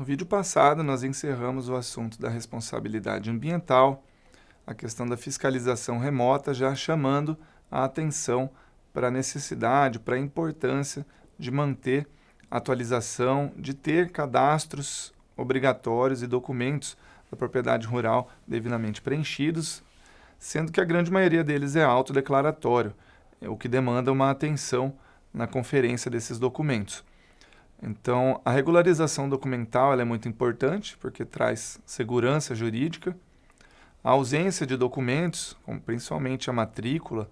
vídeo passado, nós encerramos o assunto da responsabilidade ambiental, a questão da fiscalização remota, já chamando a atenção para a necessidade, para a importância de manter a atualização, de ter cadastros obrigatórios e documentos da propriedade rural devidamente preenchidos, sendo que a grande maioria deles é autodeclaratório, o que demanda uma atenção na conferência desses documentos. Então, a regularização documental ela é muito importante, porque traz segurança jurídica. A ausência de documentos, como principalmente a matrícula,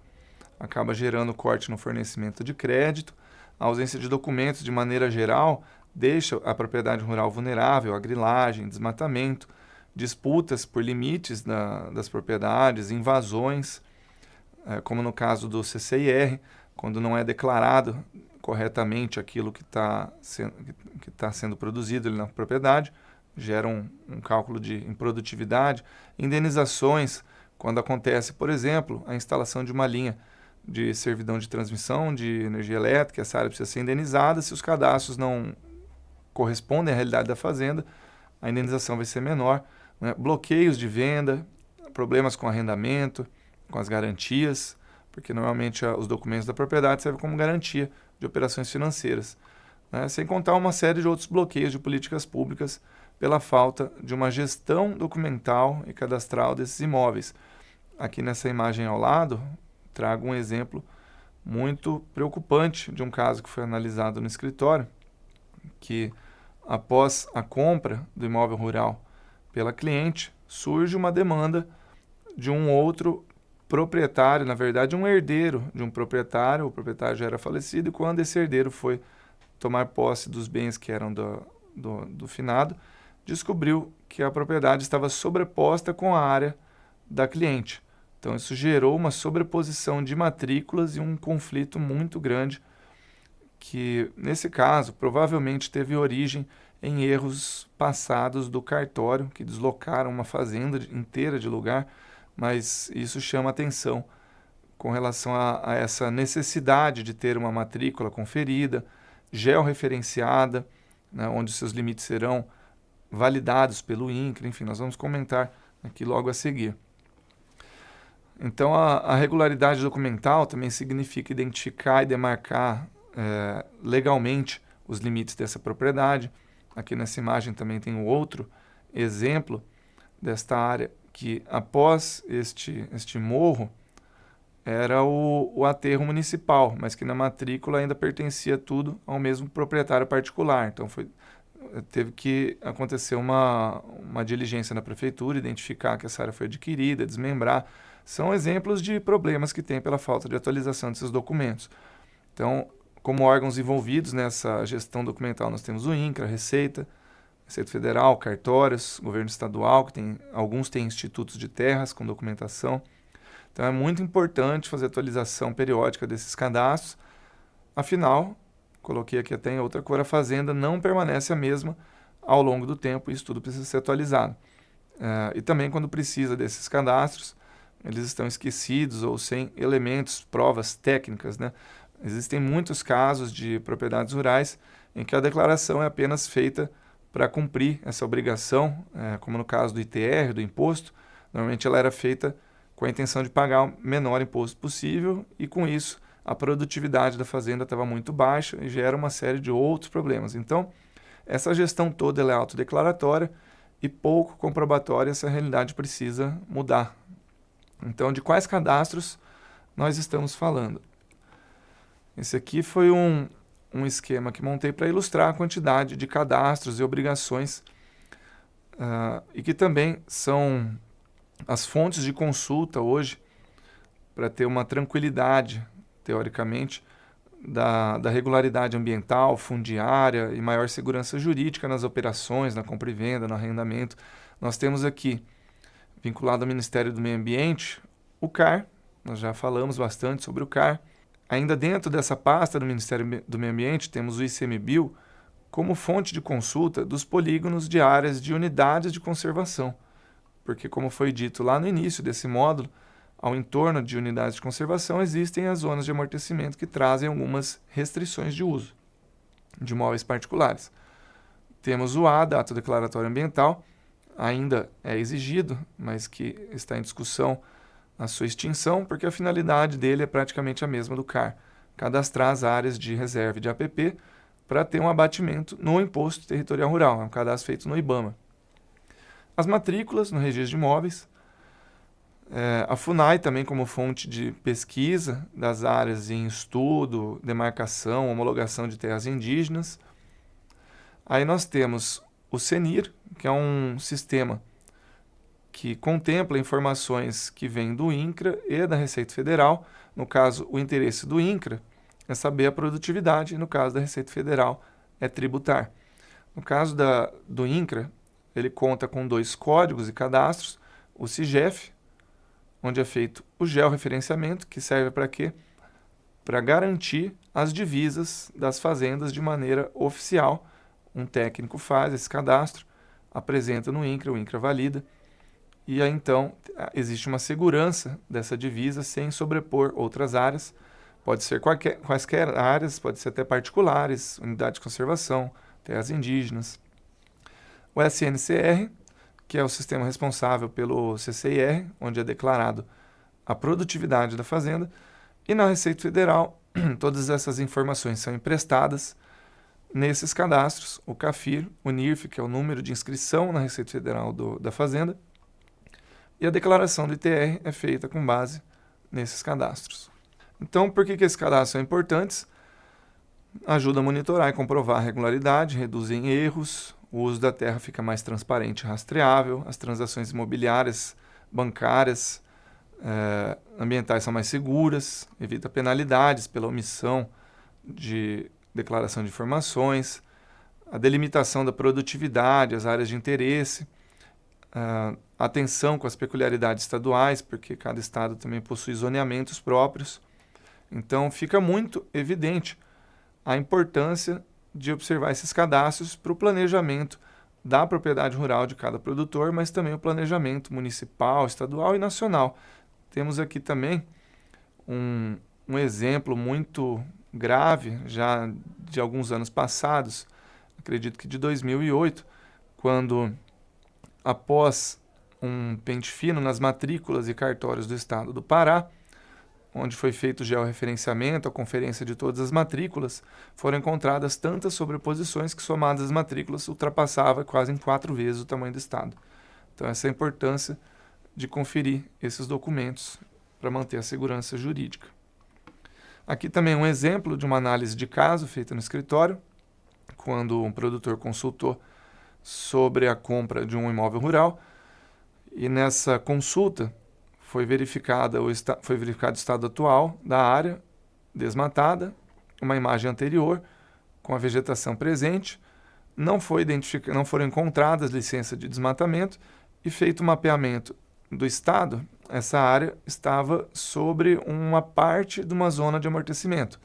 acaba gerando corte no fornecimento de crédito. A ausência de documentos, de maneira geral, deixa a propriedade rural vulnerável à grilagem, desmatamento, disputas por limites das propriedades, invasões, como no caso do CCIR, quando não é declarado corretamente aquilo que está sendo produzido ali na propriedade, gera um cálculo de improdutividade. Indenizações, quando acontece, por exemplo, a instalação de uma linha de servidão de transmissão de energia elétrica, essa área precisa ser indenizada. Se os cadastros não correspondem à realidade da fazenda, a indenização vai ser menor. Né? Bloqueios de venda, problemas com arrendamento, com as garantias, porque normalmente os documentos da propriedade servem como garantia de operações financeiras, né? Sem contar uma série de outros bloqueios de políticas públicas pela falta de uma gestão documental e cadastral desses imóveis. Aqui nessa imagem ao lado, trago um exemplo muito preocupante de um caso que foi analisado no escritório, que após a compra do imóvel rural pela cliente, surge uma demanda de um outro proprietário, na verdade um herdeiro de um proprietário, o proprietário já era falecido, e quando esse herdeiro foi tomar posse dos bens que eram do finado, descobriu que a propriedade estava sobreposta com a área da cliente. Então isso gerou uma sobreposição de matrículas e um conflito muito grande, que nesse caso provavelmente teve origem em erros passados do cartório, que deslocaram uma fazenda inteira de lugar, mas isso chama atenção com relação a essa necessidade de ter uma matrícula conferida, georreferenciada, né, onde seus limites serão validados pelo INCRA. Enfim, nós vamos comentar aqui logo a seguir. Então, a regularidade documental também significa identificar e demarcar legalmente os limites dessa propriedade. Aqui nessa imagem também tem um outro exemplo desta área, que após este morro era o aterro municipal, mas que na matrícula ainda pertencia tudo ao mesmo proprietário particular. Então teve que acontecer uma diligência na prefeitura, identificar que essa área foi adquirida, desmembrar. São exemplos de problemas que tem pela falta de atualização desses documentos. Então, como órgãos envolvidos nessa gestão documental, nós temos o INCRA, a Receita Federal, cartórios, governo estadual, que alguns têm institutos de terras com documentação. Então é muito importante fazer atualização periódica desses cadastros. Afinal, coloquei aqui até em outra cor, a fazenda não permanece a mesma ao longo do tempo, e isso tudo precisa ser atualizado. E também quando precisa desses cadastros, eles estão esquecidos ou sem elementos, provas técnicas, né? Existem muitos casos de propriedades rurais em que a declaração é apenas feita para cumprir essa obrigação, como no caso do ITR, do imposto. Normalmente ela era feita com a intenção de pagar o menor imposto possível, e com isso a produtividade da fazenda estava muito baixa e gera uma série de outros problemas. Então, essa gestão toda ela é autodeclaratória e pouco comprobatória. Essa realidade precisa mudar. Então, de quais cadastros nós estamos falando? Esse aqui foi um esquema que montei para ilustrar a quantidade de cadastros e obrigações e que também são as fontes de consulta hoje para ter uma tranquilidade, teoricamente, da regularidade ambiental, fundiária e maior segurança jurídica nas operações, na compra e venda, no arrendamento. Nós temos aqui, vinculado ao Ministério do Meio Ambiente, o CAR. Nós já falamos bastante sobre o CAR. Ainda dentro dessa pasta do Ministério do Meio Ambiente, temos o ICMBio como fonte de consulta dos polígonos de áreas de unidades de conservação. Porque, como foi dito lá no início desse módulo, ao entorno de unidades de conservação existem as zonas de amortecimento que trazem algumas restrições de uso de imóveis particulares. Temos o ADA, Ato Declaratório Ambiental, ainda é exigido, mas que está em discussão a sua extinção, porque a finalidade dele é praticamente a mesma do CAR, cadastrar as áreas de reserva e de APP para ter um abatimento no Imposto Territorial Rural, é um cadastro feito no IBAMA. As matrículas no registro de imóveis, a FUNAI também como fonte de pesquisa das áreas em estudo, demarcação, homologação de terras indígenas. Aí nós temos o CENIR, que é um sistema que contempla informações que vêm do INCRA e da Receita Federal. No caso, o interesse do INCRA é saber a produtividade, e no caso da Receita Federal é tributar. No caso do INCRA, ele conta com 2 códigos e cadastros, o CIGEF, onde é feito o georreferenciamento, que serve para quê? Para garantir as divisas das fazendas de maneira oficial. Um técnico faz esse cadastro, apresenta no INCRA, o INCRA valida, e aí então existe uma segurança dessa divisa sem sobrepor outras áreas. Pode ser quaisquer áreas, pode ser até particulares, unidade de conservação, terras indígenas. O SNCR, que é o sistema responsável pelo CCIR, onde é declarado a produtividade da fazenda, e na Receita Federal, todas essas informações são emprestadas nesses cadastros, o CAFIR, o NIRF, que é o número de inscrição na Receita Federal da fazenda, e a declaração do ITR é feita com base nesses cadastros. Então, por que esses cadastros são importantes? Ajuda a monitorar e comprovar a regularidade, reduzem erros, o uso da terra fica mais transparente e rastreável, as transações imobiliárias, bancárias, ambientais são mais seguras, evita penalidades pela omissão de declaração de informações, a delimitação da produtividade, as áreas de interesse, atenção com as peculiaridades estaduais, porque cada estado também possui zoneamentos próprios. Então fica muito evidente a importância de observar esses cadastros para o planejamento da propriedade rural de cada produtor, mas também o planejamento municipal, estadual e nacional. Temos aqui também um exemplo muito grave, já de alguns anos passados, acredito que de 2008, quando, após um pente fino nas matrículas e cartórios do estado do Pará, onde foi feito o georreferenciamento, a conferência de todas as matrículas, foram encontradas tantas sobreposições que, somadas as matrículas, ultrapassava quase em 4 vezes o tamanho do estado. Então, essa é a importância de conferir esses documentos para manter a segurança jurídica. Aqui também um exemplo de uma análise de caso feita no escritório, quando um produtor consultou sobre a compra de um imóvel rural, e nessa consulta foi verificado o estado atual da área desmatada, uma imagem anterior com a vegetação presente, não foram encontradas licenças de desmatamento e feito o mapeamento do estado, essa área estava sobre uma parte de uma zona de amortecimento,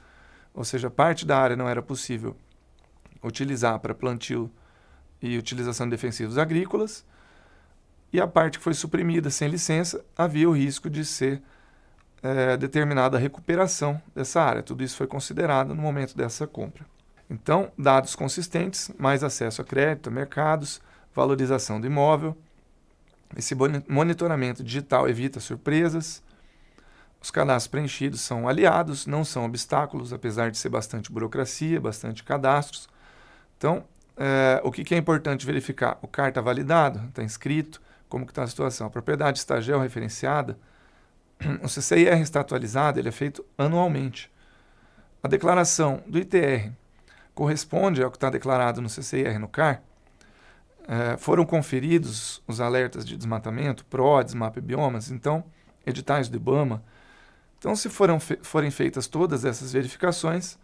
ou seja, parte da área não era possível utilizar para plantio e utilização de defensivos agrícolas, e a parte que foi suprimida sem licença, havia o risco de ser determinada a recuperação dessa área. Tudo isso foi considerado no momento dessa compra. Então, dados consistentes, mais acesso a crédito, a mercados, valorização do imóvel. Esse monitoramento digital evita surpresas. Os cadastros preenchidos são aliados, não são obstáculos, apesar de ser bastante burocracia, bastante cadastros. Então, o que é importante verificar? O CAR está validado, está inscrito, como que está a situação? A propriedade está georreferenciada, o CCIR está atualizado, ele é feito anualmente. A declaração do ITR corresponde ao que está declarado no CCIR no CAR. Foram conferidos os alertas de desmatamento, PRODES, MAP Biomas, então, editais do IBAMA. Então, se forem feitas todas essas verificações,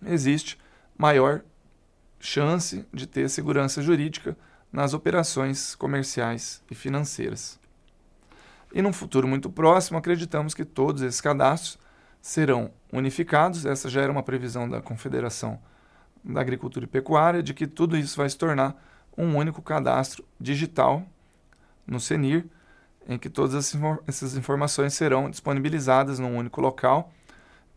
existe maior chance de ter segurança jurídica nas operações comerciais e financeiras. E num futuro muito próximo, acreditamos que todos esses cadastros serão unificados. Essa já era uma previsão da Confederação da Agricultura e Pecuária, de que tudo isso vai se tornar um único cadastro digital no CENIR, em que todas essas informações serão disponibilizadas num único local,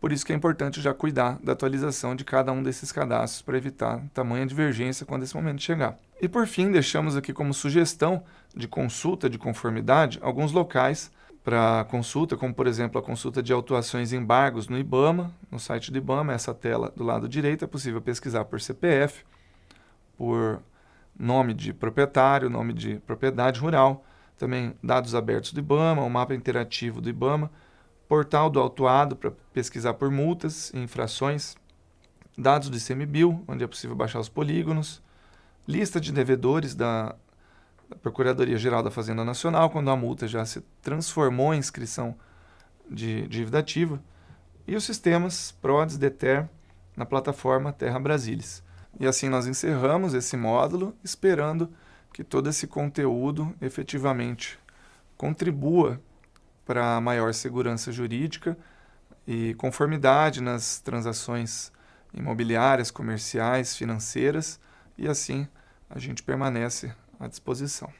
Por isso que é importante já cuidar da atualização de cada um desses cadastros para evitar tamanha divergência quando esse momento chegar. E por fim, deixamos aqui como sugestão de consulta de conformidade alguns locais para consulta, como por exemplo a consulta de autuações e embargos no IBAMA, no site do IBAMA, essa tela do lado direito, é possível pesquisar por CPF, por nome de proprietário, nome de propriedade rural, também dados abertos do IBAMA, o mapa interativo do IBAMA, portal do autuado para pesquisar por multas e infrações, dados do ICMBio, onde é possível baixar os polígonos, lista de devedores da Procuradoria-Geral da Fazenda Nacional, quando a multa já se transformou em inscrição de dívida ativa, e os sistemas PRODES, DETER, na plataforma Terra Brasilis. E assim nós encerramos esse módulo, esperando que todo esse conteúdo efetivamente contribua para maior segurança jurídica e conformidade nas transações imobiliárias, comerciais, financeiras, e assim a gente permanece à disposição.